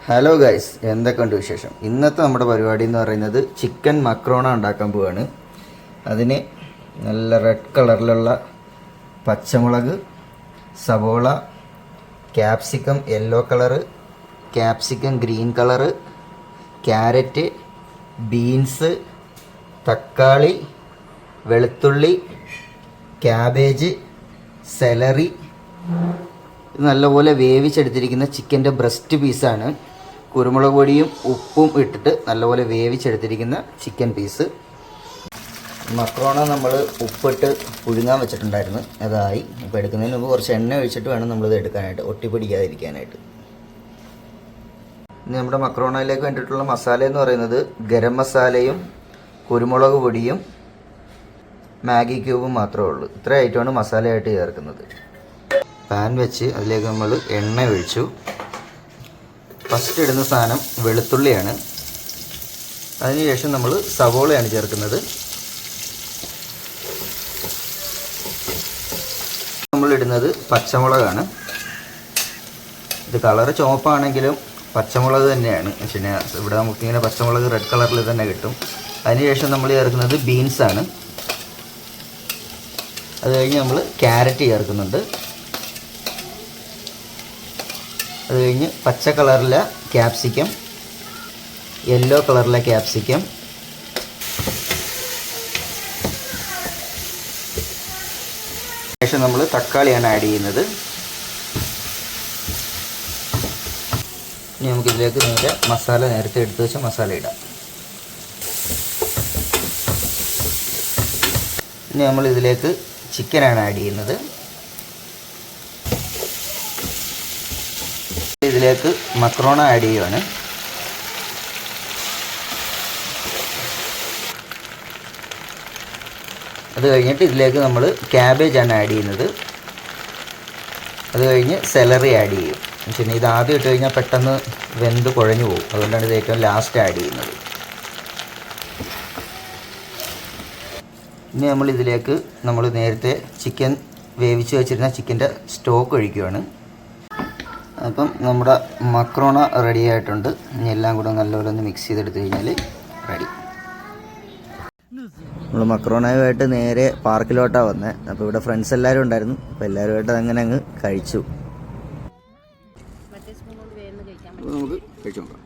Hello guys, എന്തൊക്കെയുണ്ട് വിശേഷം? ഇന്നത്തെ നമ്മുടെ പരിപാടി എന്ന് പറയുന്നത് ചിക്കൻ മക്രോണ ഉണ്ടാക്കാൻ പോവുകയാണ്. അതിന് നല്ല റെഡ് കളറിലുള്ള പച്ചമുളക്, സവോള, capsicum yellow colour, capsicum green colour, carrot, beans, തക്കാളി, വെളുത്തുള്ളി, ക്യാബേജ്, സെലറി, നല്ലപോലെ വേവിച്ചെടുത്തിരിക്കുന്ന ചിക്കൻ്റെ ബ്രസ്റ്റ് പീസാണ്. കുരുമുളക് പൊടിയും ഉപ്പും ഇട്ടിട്ട് നല്ലപോലെ വേവിച്ചെടുത്തിരിക്കുന്ന ചിക്കൻ പീസ്. മക്രോണ നമ്മൾ ഉപ്പിട്ട് പുഴുങ്ങാൻ വെച്ചിട്ടുണ്ടായിരുന്നു, അതായി. ഇപ്പോൾ എടുക്കുന്നതിന് മുമ്പ് കുറച്ച് എണ്ണ ഒഴിച്ചിട്ട് വേണം നമ്മളിത് എടുക്കാനായിട്ട്, ഒട്ടിപ്പിടിക്കാതിരിക്കാനായിട്ട്. ഇനി നമ്മുടെ മക്രോണയിലേക്ക് വേണ്ടിയിട്ടുള്ള മസാല എന്ന് പറയുന്നത് ഗരം മസാലയും കുരുമുളക് പൊടിയും മാഗി ക്യൂബും മാത്രമേ ഉള്ളൂ. ഇത്ര ഐറ്റമാണ് മസാലയായിട്ട് ചേർക്കുന്നത്. പാൻ വെച്ച് അതിലേക്ക് നമ്മൾ എണ്ണ ഒഴിച്ചു. ഫസ്റ്റ് ഇടുന്ന സാധനം വെളുത്തുള്ളിയാണ്. അതിനുശേഷം നമ്മൾ സവോളയാണ് ചേർക്കുന്നത്. നമ്മളിടുന്നത് പച്ചമുളകാണ്. ഇത് കളറ് ചുവപ്പാണെങ്കിലും പച്ചമുളക് തന്നെയാണ്. പക്ഷേ ഇവിടെ നമുക്കിങ്ങനെ പച്ചമുളക് റെഡ് കളറിൽ തന്നെ കിട്ടും. അതിനുശേഷം നമ്മൾ ചേർക്കുന്നത് ബീൻസാണ്. അത് കഴിഞ്ഞ് നമ്മൾ ക്യാരറ്റ് ചേർക്കുന്നുണ്ട്. അത് കഴിഞ്ഞ് പച്ച കളറിലെ ക്യാപ്സിക്കം, യെല്ലോ കളറിലെ ക്യാപ്സിക്കം, ശേഷം നമ്മൾ തക്കാളിയാണ് ആഡ് ചെയ്യുന്നത്. ഇനി നമുക്കിതിലേക്ക് നേരെ മസാല, നേരത്തെ എടുത്തു വെച്ച മസാല ഇടാം. ഇനി നമ്മൾ ഇതിലേക്ക് ചിക്കനാണ് ആഡ് ചെയ്യുന്നത്. ഇതിലേക്ക് മക്രോണ ആഡ് ചെയ്യുവാണ്. അത് കഴിഞ്ഞിട്ട് ഇതിലേക്ക് നമ്മൾ ക്യാബേജാണ് ആഡ് ചെയ്യുന്നത്. അത് കഴിഞ്ഞ് സെലറി ആഡ് ചെയ്യും. പിന്നെ ഇത് ആദ്യം ഇട്ട് കഴിഞ്ഞാൽ പെട്ടെന്ന് വെന്ത് കുഴഞ്ഞു പോകും. അതുകൊണ്ടാണ് ഇത് ഏറ്റവും ലാസ്റ്റ് ആഡ് ചെയ്യുന്നത്. ഇനി നമ്മൾ ഇതിലേക്ക് നമ്മൾ നേരത്തെ ചിക്കൻ വേവിച്ച് വെച്ചിരുന്ന ചിക്കൻ്റെ സ്റ്റോക്ക് ഒഴിക്കുകയാണ്. അപ്പം നമ്മുടെ മക്രോണ റെഡി ആയിട്ടുണ്ട്. ഇനി എല്ലാം കൂടെ നല്ലപോലെ ഒന്ന് മിക്സ് ചെയ്തെടുത്ത് കഴിഞ്ഞാൽ റെഡി. നമ്മൾ മക്രോണയുമായിട്ട് നേരെ പാർക്കിലോട്ടാണ് വന്നത്. അപ്പോൾ ഇവിടെ ഫ്രണ്ട്സ് എല്ലാവരും ഉണ്ടായിരുന്നു. അപ്പോൾ എല്ലാവരുമായിട്ട് അങ്ങനെ അങ്ങ് കഴിച്ചു. നമുക്ക് കഴിച്ചു നോക്കാം.